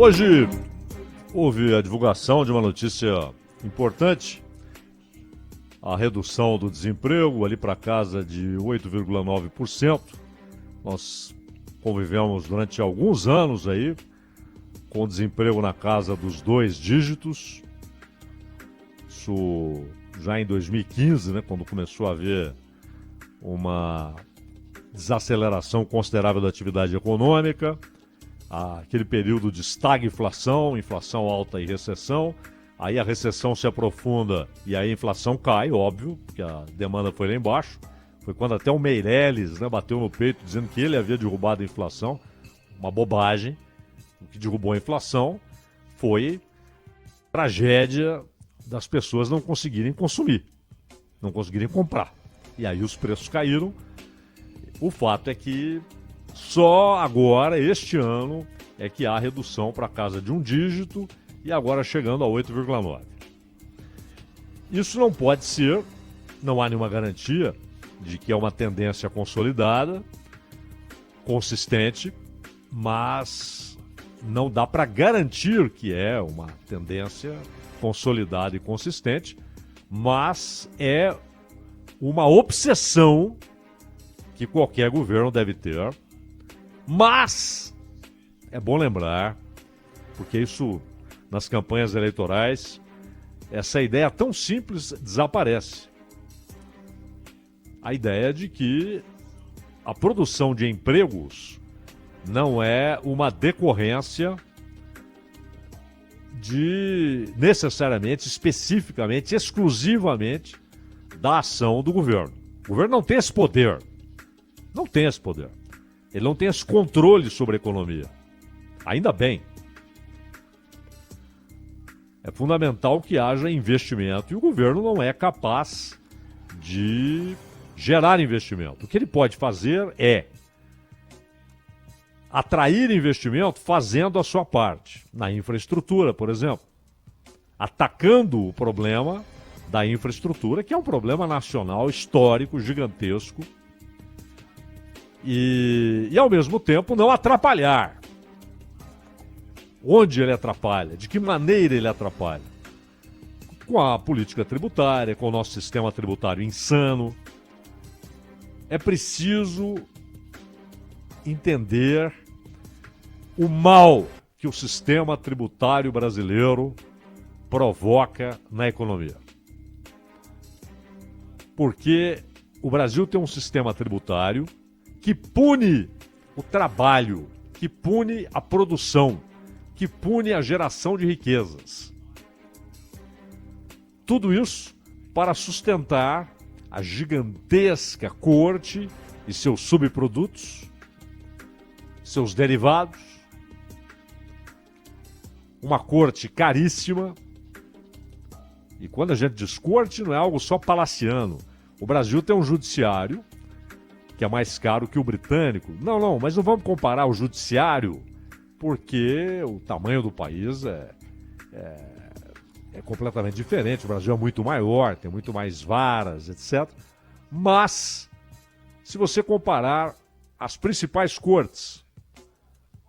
Hoje houve a divulgação de uma notícia importante, a redução do desemprego ali para casa de 8,9%. Nós convivemos durante alguns anos aí com desemprego na casa dos 2 dígitos. Isso já em 2015, né, quando começou a haver uma desaceleração considerável da atividade econômica, aquele período de estagflação, inflação alta e recessão. Aí a recessão se aprofunda e aí a inflação cai, óbvio, porque a demanda foi lá embaixo. Foi quando até o Meirelles, né, bateu no peito dizendo que ele havia derrubado a inflação. Uma bobagem. O que derrubou a inflação foi a tragédia das pessoas não conseguirem consumir, não conseguirem comprar. E aí os preços caíram. O fato é que só agora, este ano, é que há redução para casa de 1 dígito e agora chegando a 8,9. Isso não pode ser, não há nenhuma garantia de que é uma tendência consolidada, consistente, mas não dá para garantir que é uma tendência consolidada e consistente, mas é uma obsessão que qualquer governo deve ter. Mas é bom lembrar, porque isso nas campanhas eleitorais, essa ideia tão simples desaparece. A ideia de que a produção de empregos não é uma decorrência de necessariamente, especificamente, exclusivamente da ação do governo. O governo não tem esse poder. Não tem esse poder. Ele não tem esse controle sobre a economia. Ainda bem. É fundamental que haja investimento e o governo não é capaz de gerar investimento. O que ele pode fazer é atrair investimento fazendo a sua parte, na infraestrutura, por exemplo. Atacando o problema da infraestrutura, que é um problema nacional, histórico, gigantesco, e ao mesmo tempo não atrapalhar. Onde ele atrapalha? De que maneira ele atrapalha? Com a política tributária, com o nosso sistema tributário insano. É preciso entender o mal que o sistema tributário brasileiro provoca na economia. Porque o Brasil tem um sistema tributário que pune o trabalho, que pune a produção, que pune a geração de riquezas. Tudo isso para sustentar a gigantesca corte e seus subprodutos, seus derivados. Uma corte caríssima. E quando a gente diz corte, não é algo só palaciano. O Brasil tem um judiciário que é mais caro que o britânico. Não, mas não vamos comparar o judiciário, porque o tamanho do país é completamente diferente. O Brasil é muito maior, tem muito mais varas, etc. Mas, se você comparar as principais cortes,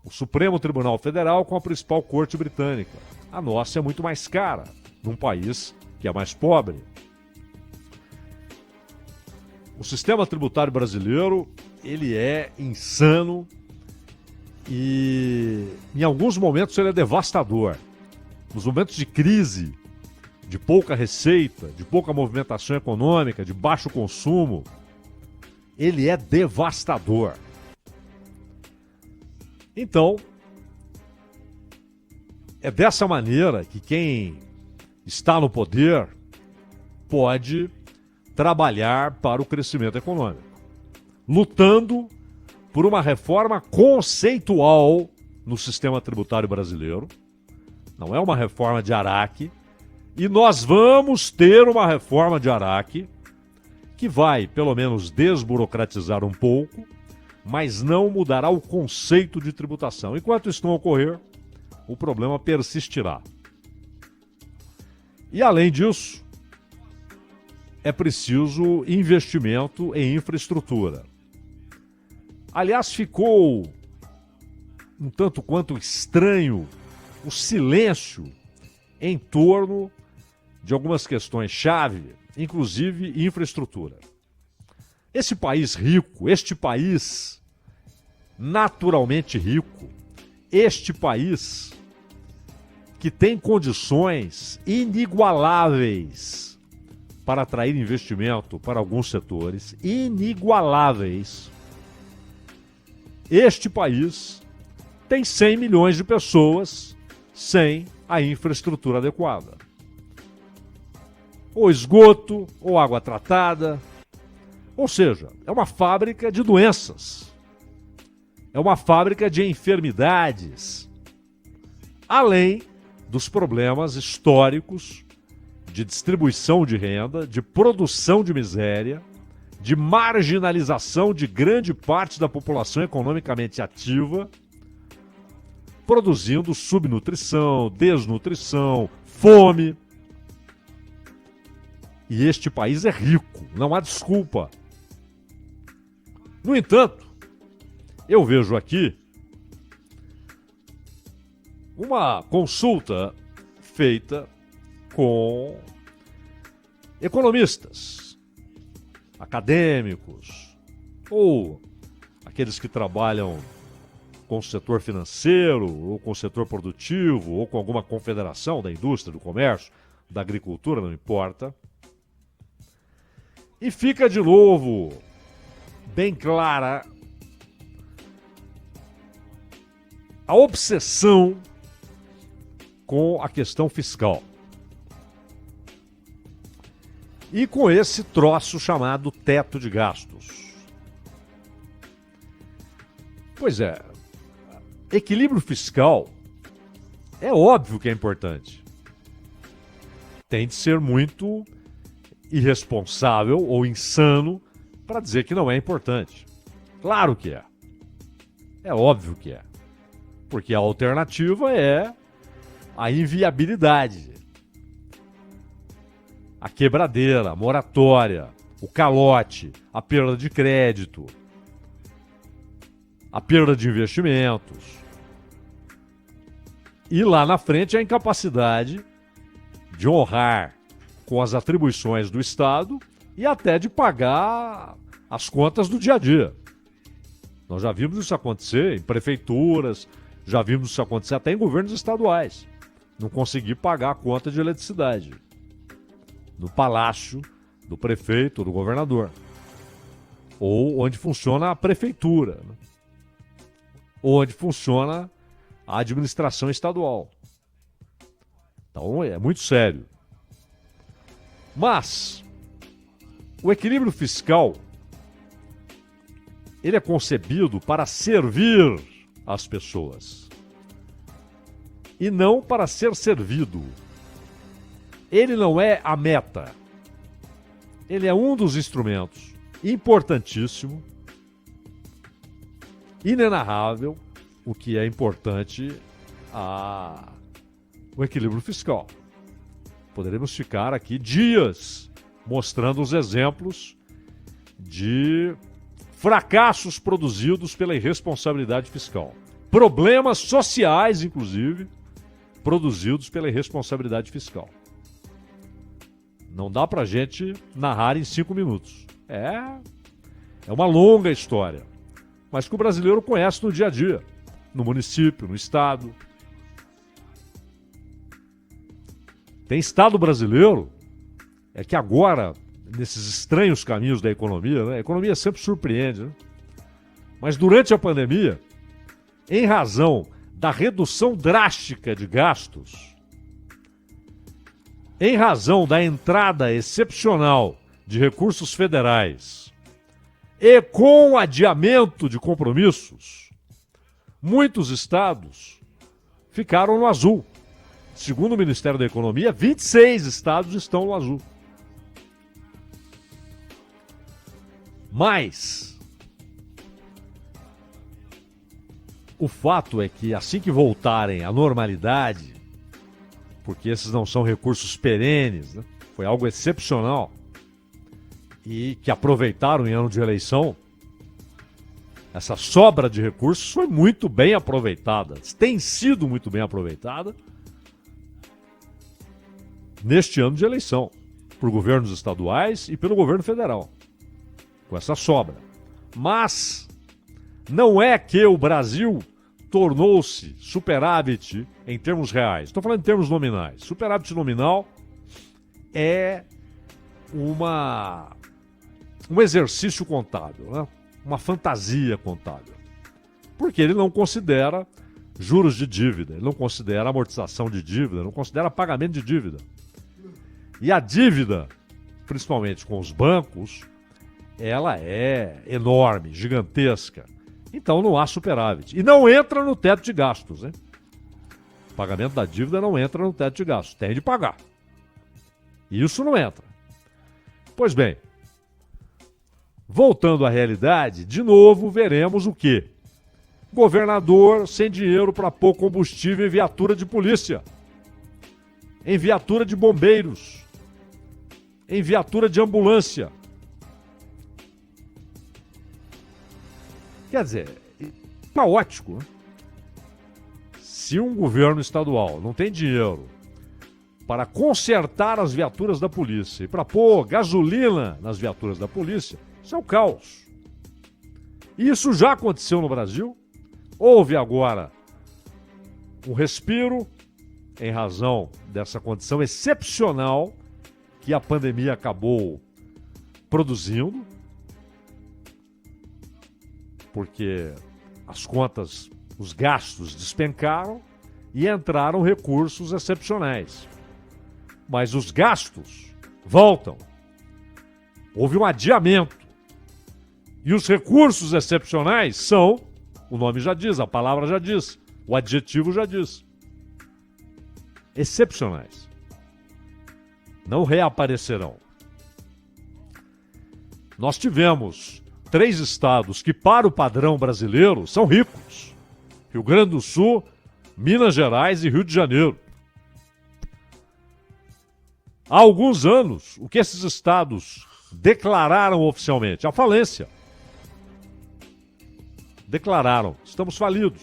o Supremo Tribunal Federal com a principal corte britânica, a nossa é muito mais cara, num país que é mais pobre. O sistema tributário brasileiro, ele é insano e em alguns momentos ele é devastador. Nos momentos de crise, de pouca receita, de pouca movimentação econômica, de baixo consumo, ele é devastador. Então, é dessa maneira que quem está no poder pode trabalhar para o crescimento econômico, lutando por uma reforma conceitual no sistema tributário brasileiro. Não é uma reforma de Araque, e nós vamos ter uma reforma de Araque que vai, pelo menos, desburocratizar um pouco, mas não mudará o conceito de tributação. Enquanto isso não ocorrer, o problema persistirá. E, além disso, é preciso investimento em infraestrutura. Aliás, ficou um tanto quanto estranho o silêncio em torno de algumas questões-chave, inclusive infraestrutura. Esse país rico, este país naturalmente rico, este país que tem condições inigualáveis para atrair investimento para alguns setores, inigualáveis. Este país tem 100 milhões de pessoas sem a infraestrutura adequada. Ou esgoto, ou água tratada. Ou seja, é uma fábrica de doenças. É uma fábrica de enfermidades. Além dos problemas históricos de distribuição de renda, de produção de miséria, de marginalização de grande parte da população economicamente ativa, produzindo subnutrição, desnutrição, fome. E este país é rico, não há desculpa. No entanto, eu vejo aqui uma consulta feita com economistas, acadêmicos, ou aqueles que trabalham com o setor financeiro, ou com o setor produtivo, ou com alguma confederação da indústria, do comércio, da agricultura, não importa. E fica de novo bem clara a obsessão com a questão fiscal. E com esse troço chamado teto de gastos. Pois é, equilíbrio fiscal é óbvio que é importante. Tem de ser muito irresponsável ou insano para dizer que não é importante. Claro que é. É óbvio que é. Porque a alternativa é a inviabilidade, a quebradeira, a moratória, o calote, a perda de crédito, a perda de investimentos. E lá na frente a incapacidade de honrar com as atribuições do Estado e até de pagar as contas do dia a dia. Nós já vimos isso acontecer em prefeituras, já vimos isso acontecer até em governos estaduais. Não conseguir pagar a conta de eletricidade no palácio do prefeito ou do governador. Ou onde funciona a prefeitura, né? Ou onde funciona a administração estadual. Então é muito sério. Mas o equilíbrio fiscal ele é concebido para servir as pessoas e não para ser servido. Ele não é a meta. Ele é um dos instrumentos importantíssimo, inenarrável, o que é importante o equilíbrio fiscal. Poderemos ficar aqui dias mostrando os exemplos de fracassos produzidos pela irresponsabilidade fiscal. Problemas sociais, inclusive, produzidos pela irresponsabilidade fiscal. Não dá pra gente narrar em 5 minutos. É uma longa história, mas que o brasileiro conhece no dia a dia, no município, no estado. Tem estado brasileiro, é que agora, nesses estranhos caminhos da economia, né? A economia sempre surpreende, né? Mas durante a pandemia, em razão da redução drástica de gastos, em razão da entrada excepcional de recursos federais e com o adiamento de compromissos, muitos estados ficaram no azul. Segundo o Ministério da Economia, 26 estados estão no azul. Mas o fato é que assim que voltarem à normalidade, porque esses não são recursos perenes, né? Foi algo excepcional e que aproveitaram em ano de eleição, essa sobra de recursos foi muito bem aproveitada, tem sido muito bem aproveitada neste ano de eleição, por governos estaduais e pelo governo federal, com essa sobra. Mas não é que o Brasil tornou-se superávit em termos reais. Estou falando em termos nominais. Superávit nominal é um exercício contábil, né? Uma fantasia contábil. Porque ele não considera juros de dívida, ele não considera amortização de dívida, não considera pagamento de dívida. E a dívida, principalmente com os bancos, ela é enorme, gigantesca. Então não há superávit. E não entra no teto de gastos, né? O pagamento da dívida não entra no teto de gastos. Tem de pagar. Isso não entra. Pois bem, voltando à realidade, de novo veremos o quê? Governador sem dinheiro para pôr combustível em viatura de polícia, em viatura de bombeiros, em viatura de ambulância. Quer dizer, caótico, né? Se um governo estadual não tem dinheiro para consertar as viaturas da polícia e para pôr gasolina nas viaturas da polícia, isso é um caos. Isso já aconteceu no Brasil. Houve agora um respiro em razão dessa condição excepcional que a pandemia acabou produzindo, porque as contas, os gastos despencaram e entraram recursos excepcionais. Mas os gastos voltam. Houve um adiamento. E os recursos excepcionais são, o nome já diz, a palavra já diz, o adjetivo já diz, excepcionais. Não reaparecerão. Nós tivemos 3 estados que, para o padrão brasileiro, são ricos: Rio Grande do Sul, Minas Gerais e Rio de Janeiro. Há alguns anos, o que esses estados declararam oficialmente? A falência. Declararam: estamos falidos.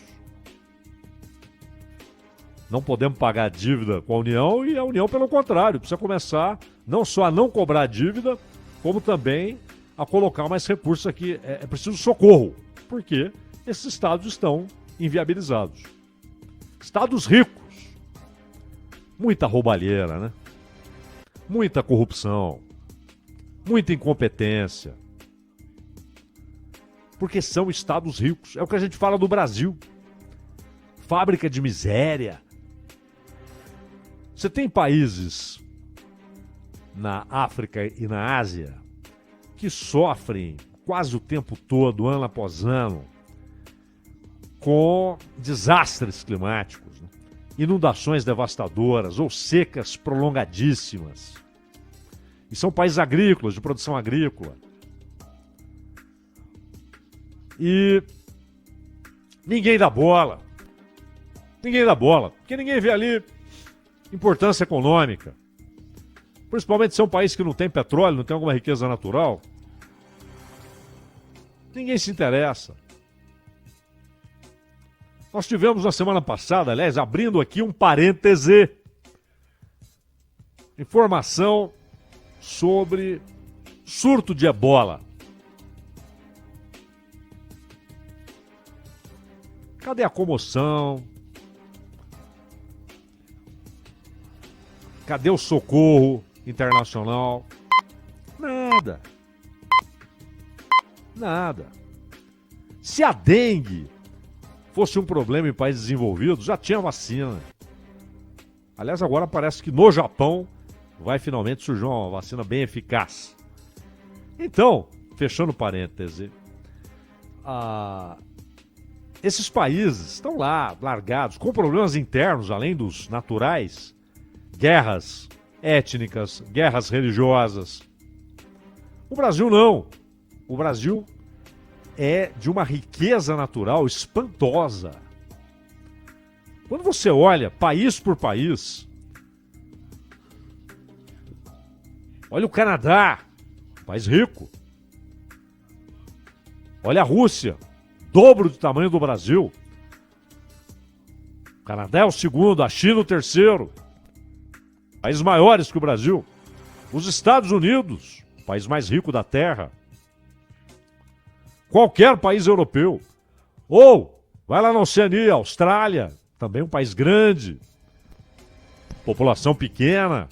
Não podemos pagar a dívida com a União, e a União, pelo contrário, precisa começar não só a não cobrar dívida, como também a colocar mais recursos aqui. É preciso socorro, porque esses estados estão inviabilizados. Estados ricos. Muita roubalheira, né? Muita corrupção. Muita incompetência. Porque são estados ricos. É o que a gente fala do Brasil. Fábrica de miséria. Você tem países na África e na Ásia que sofrem quase o tempo todo, ano após ano, com desastres climáticos, né? Inundações devastadoras ou secas prolongadíssimas. E são países agrícolas, de produção agrícola. E ninguém dá bola. Ninguém dá bola, porque ninguém vê ali importância econômica. Principalmente se é um país que não tem petróleo, não tem alguma riqueza natural. Ninguém se interessa. Nós tivemos na semana passada, aliás, abrindo aqui um parêntese, informação sobre surto de ebola. Cadê a comoção? Cadê o socorro internacional? Nada. Nada. Se a dengue fosse um problema em países desenvolvidos, já tinha vacina. Aliás, agora parece que no Japão vai finalmente surgir uma vacina bem eficaz. Então, fechando parêntese, esses países estão lá, largados, com problemas internos, além dos naturais, guerras étnicas, guerras religiosas. O Brasil não. O Brasil é de uma riqueza natural espantosa. Quando você olha país por país, olha o Canadá, país rico. Olha a Rússia, dobro do tamanho do Brasil. O Canadá é o segundo, a China o terceiro. Países maiores que o Brasil. Os Estados Unidos, o país mais rico da Terra. Qualquer país europeu. Ou, vai lá na Oceania, Austrália, também um país grande. População pequena.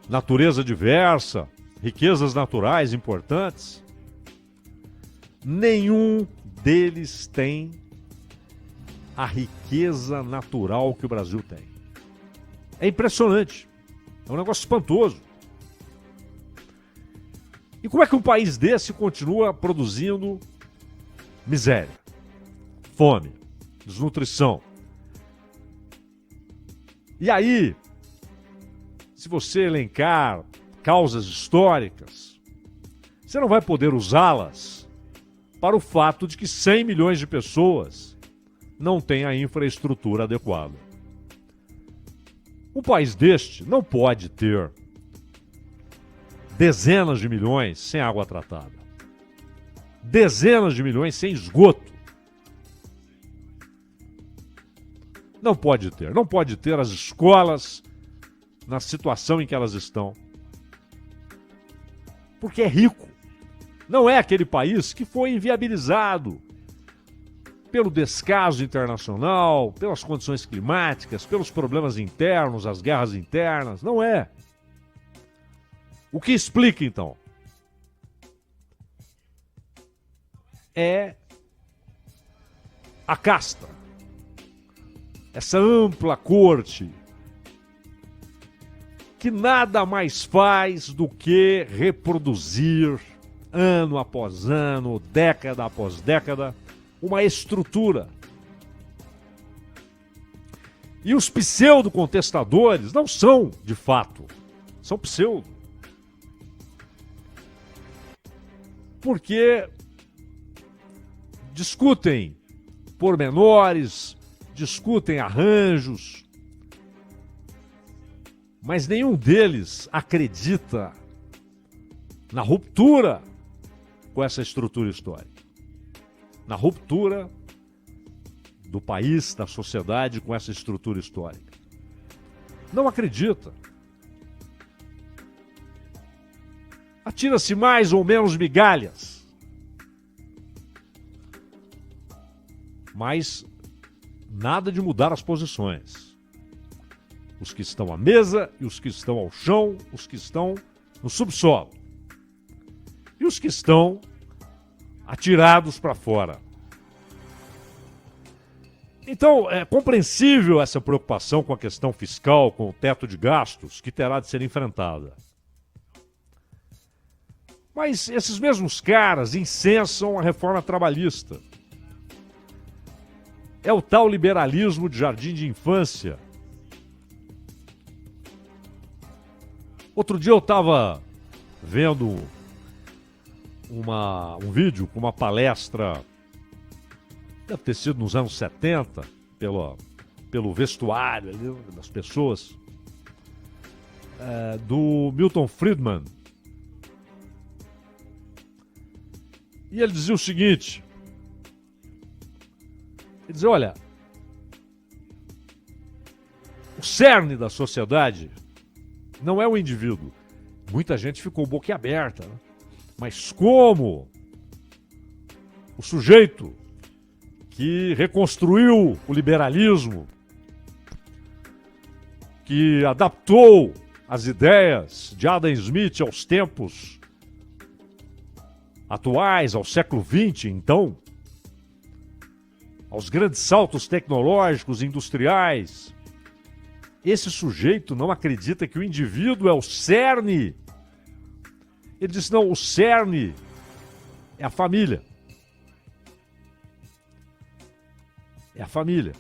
Natureza diversa. Riquezas naturais importantes. Nenhum deles tem a riqueza natural que o Brasil tem. É impressionante. É um negócio espantoso. E como é que um país desse continua produzindo miséria, fome, desnutrição? E aí, se você elencar causas históricas, você não vai poder usá-las para o fato de que 100 milhões de pessoas não têm a infraestrutura adequada. Um país deste não pode ter dezenas de milhões sem água tratada, dezenas de milhões sem esgoto. Não pode ter as escolas na situação em que elas estão. Porque é rico. Não é aquele país que foi inviabilizado pelo descaso internacional, pelas condições climáticas, pelos problemas internos, as guerras internas. Não é. O que explica, então? É a casta. Essa ampla corte que nada mais faz do que reproduzir, ano após ano, década após década, uma estrutura. E os pseudo-contestadores não são, de fato, são pseudo. Porque discutem pormenores, discutem arranjos, mas nenhum deles acredita na ruptura com essa estrutura histórica. Na ruptura do país, da sociedade com essa estrutura histórica. Não acredita. Atira-se mais ou menos migalhas. Mas nada de mudar as posições. Os que estão à mesa e os que estão ao chão, os que estão no subsolo. E os que estão atirados para fora. Então, é compreensível essa preocupação com a questão fiscal, com o teto de gastos, que terá de ser enfrentada. Mas esses mesmos caras incensam a reforma trabalhista. É o tal liberalismo de jardim de infância. Outro dia eu estava vendo um vídeo com uma palestra, deve ter sido nos anos 70, pelo vestuário ali das pessoas, do Milton Friedman. E ele dizia o seguinte, ele dizia, olha, o cerne da sociedade não é o indivíduo. Muita gente ficou boquiaberta, né? Mas como o sujeito que reconstruiu o liberalismo, que adaptou as ideias de Adam Smith aos tempos atuais, ao século XX, então, aos grandes saltos tecnológicos, industriais, esse sujeito não acredita que o indivíduo é o cerne. Ele disse, não, o cerne é a família. É a família.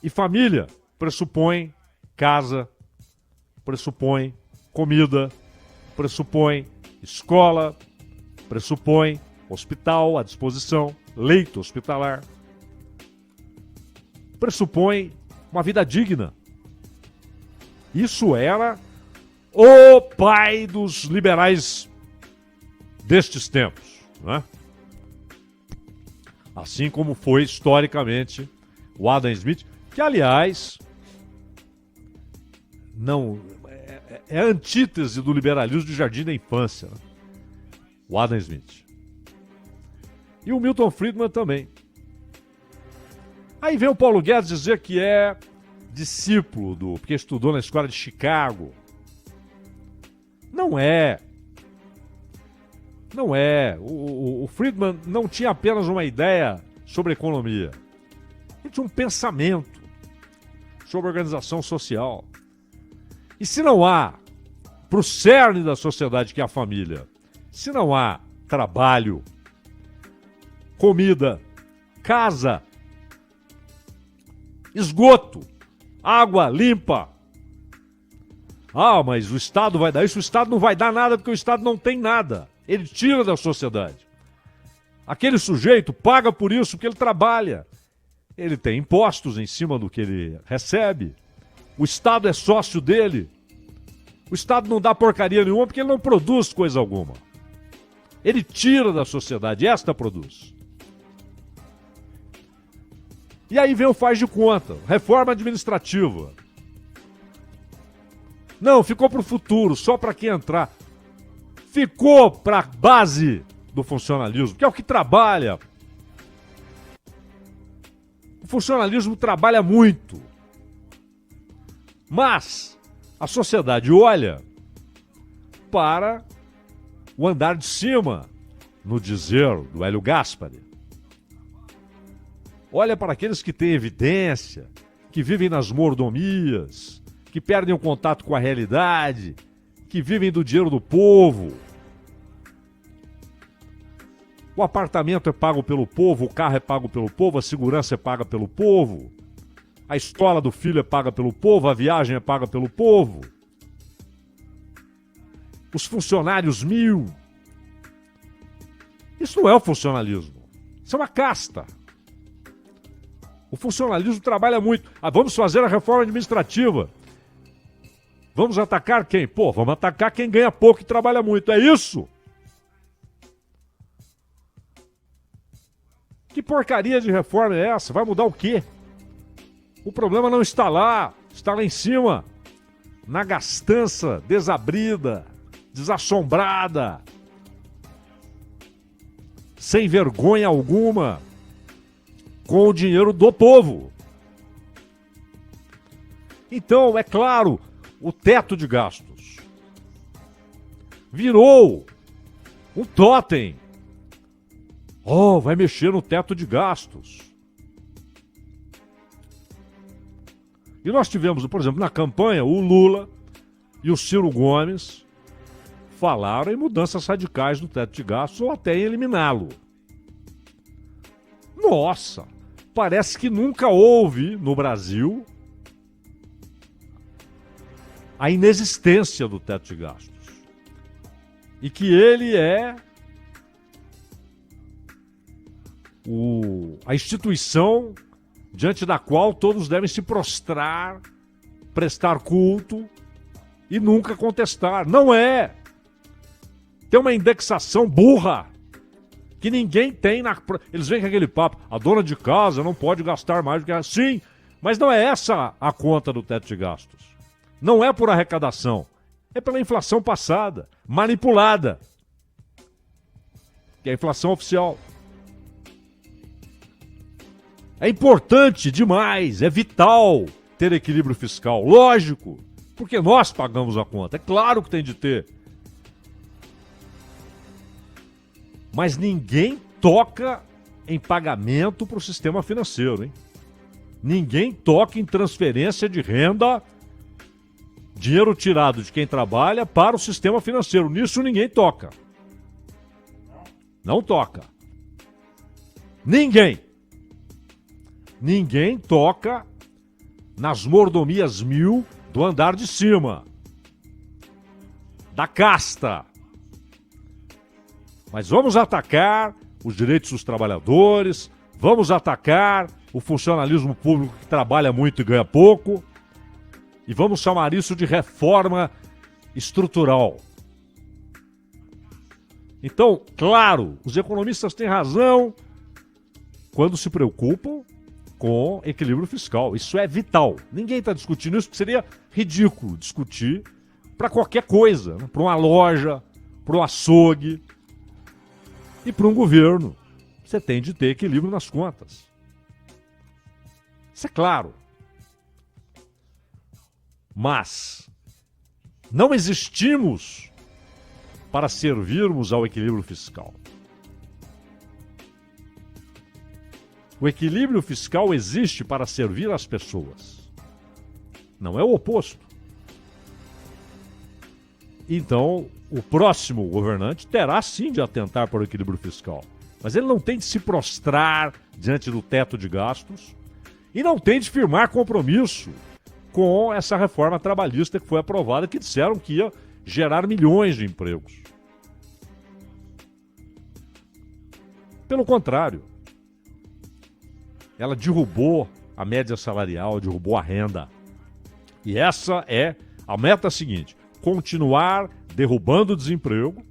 E família pressupõe casa, pressupõe comida, pressupõe escola, pressupõe hospital à disposição, leito hospitalar. Pressupõe uma vida digna. Isso era o pai dos liberais destes tempos, né? Assim como foi historicamente o Adam Smith, que aliás não é a antítese do liberalismo de jardim da infância, né? O Adam Smith. E o Milton Friedman também. Aí vem o Paulo Guedes dizer que é discípulo porque estudou na escola de Chicago. Não é. Não é. O Friedman não tinha apenas uma ideia sobre economia. Ele tinha um pensamento sobre organização social. E se não há, para o cerne da sociedade, que é a família, se não há trabalho, comida, casa, esgoto, água limpa. Ah, mas o Estado vai dar isso. O Estado não vai dar nada porque o Estado não tem nada. Ele tira da sociedade. Aquele sujeito paga por isso porque ele trabalha. Ele tem impostos em cima do que ele recebe. O Estado é sócio dele. O Estado não dá porcaria nenhuma porque ele não produz coisa alguma. Ele tira da sociedade, esta produz. E aí vem o faz de conta, reforma administrativa. Não, ficou para o futuro, só para quem entrar. Ficou para a base do funcionalismo, que é o que trabalha. O funcionalismo trabalha muito. Mas a sociedade olha para o andar de cima, no dizer do Hélio Gaspari. Olha para aqueles que têm evidência, que vivem nas mordomias, que perdem o contato com a realidade, que vivem do dinheiro do povo. O apartamento é pago pelo povo, o carro é pago pelo povo, a segurança é paga pelo povo, a escola do filho é paga pelo povo, a viagem é paga pelo povo. Os funcionários 1000. Isso não é o funcionalismo, isso é uma casta. O funcionalismo trabalha muito. Ah, vamos fazer a reforma administrativa. Vamos atacar quem? Pô, vamos atacar quem ganha pouco e trabalha muito. É isso? Que porcaria de reforma é essa? Vai mudar o quê? O problema não está lá em cima. Na gastança desabrida, desassombrada, sem vergonha alguma, com o dinheiro do povo. Então, é claro, o teto de gastos virou um totem. Oh, vai mexer no teto de gastos. E nós tivemos, por exemplo, na campanha, o Lula e o Ciro Gomes falaram em mudanças radicais no teto de gastos ou até em eliminá-lo. Nossa! Parece que nunca houve no Brasil a inexistência do teto de gastos. E que ele é a instituição diante da qual todos devem se prostrar, prestar culto e nunca contestar. Não é! Tem uma indexação burra que ninguém tem. Eles vêm com aquele papo, a dona de casa não pode gastar mais do que... Sim, mas não é essa a conta do teto de gastos. Não é por arrecadação, é pela inflação passada, manipulada, que é a inflação oficial. É importante demais, é vital ter equilíbrio fiscal, lógico, porque nós pagamos a conta, é claro que tem de ter. Mas ninguém toca em pagamento para o sistema financeiro, hein? Ninguém toca em transferência de renda, dinheiro tirado de quem trabalha para o sistema financeiro. Nisso ninguém toca. Não toca. Ninguém. Ninguém toca nas mordomias 1000 do andar de cima. Da casta. Mas vamos atacar os direitos dos trabalhadores, vamos atacar o funcionalismo público que trabalha muito e ganha pouco, e vamos chamar isso de reforma estrutural. Então, claro, os economistas têm razão quando se preocupam com equilíbrio fiscal. Isso é vital. Ninguém está discutindo isso, porque seria ridículo discutir para qualquer coisa, né? Para uma loja, para um açougue e para um governo. Você tem de ter equilíbrio nas contas. Isso é claro. Mas não existimos para servirmos ao equilíbrio fiscal. O equilíbrio fiscal existe para servir as pessoas. Não é o oposto. Então, o próximo governante terá sim de atentar para o equilíbrio fiscal. Mas ele não tem de se prostrar diante do teto de gastos e não tem de firmar compromisso com essa reforma trabalhista que foi aprovada, que disseram que ia gerar milhões de empregos. Pelo contrário, ela derrubou a média salarial, derrubou a renda. E essa é a meta seguinte: continuar derrubando o desemprego.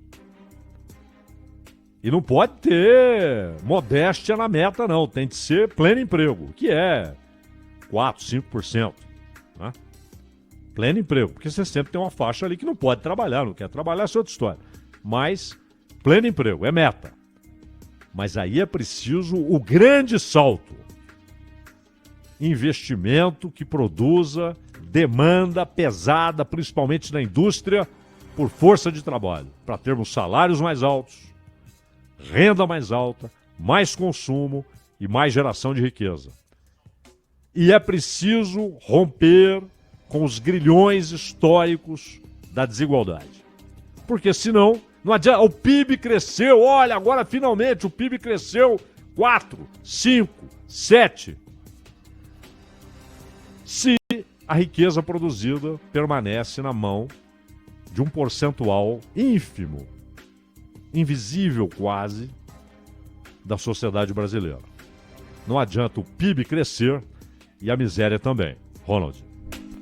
E não pode ter modéstia na meta, não. Tem de ser pleno emprego, que é 4%, 5%. Né? Pleno emprego, porque você sempre tem uma faixa ali que não pode trabalhar, não quer trabalhar, é outra história. Mas pleno emprego é meta. Mas aí é preciso o grande salto. Investimento que produza demanda pesada, principalmente na indústria, por força de trabalho, para termos salários mais altos, renda mais alta, mais consumo e mais geração de riqueza. E é preciso romper com os grilhões históricos da desigualdade. Porque senão, não adianta. O PIB cresceu, olha, agora finalmente o PIB cresceu 4, 5, 7. Se a riqueza produzida permanece na mão de um percentual ínfimo, invisível quase, da sociedade brasileira. Não adianta o PIB crescer e a miséria também. Ronald.